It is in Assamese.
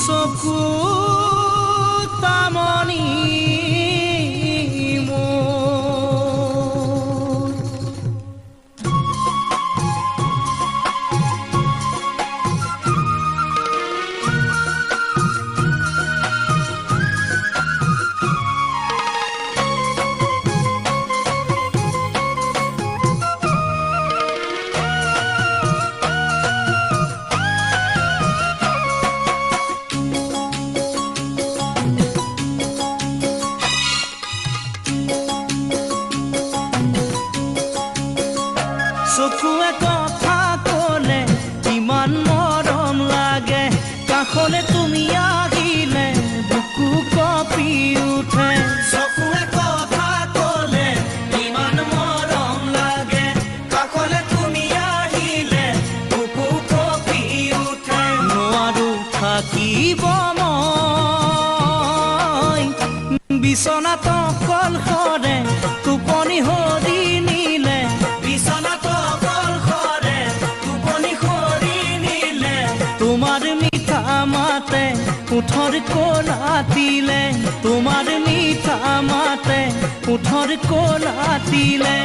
চকু তামনি চকুৱে কথা ক'লে ইমান মৰম লাগে কাষলে তুমি আহিলে বুকু কঁপি উঠে চকুৱে কথা ক'লে ইমান মৰম লাগে কাষলে তুমি আহিলে বুকু কঁপি উঠে নোৱাৰো থাকিব মই বিচনাত অকলশৰে টোপনি হৰি নিলে বিচনাত উঠৰ কোলাতিলে তোমাৰ মিঠা মাতে উঠৰ কোলাতিলে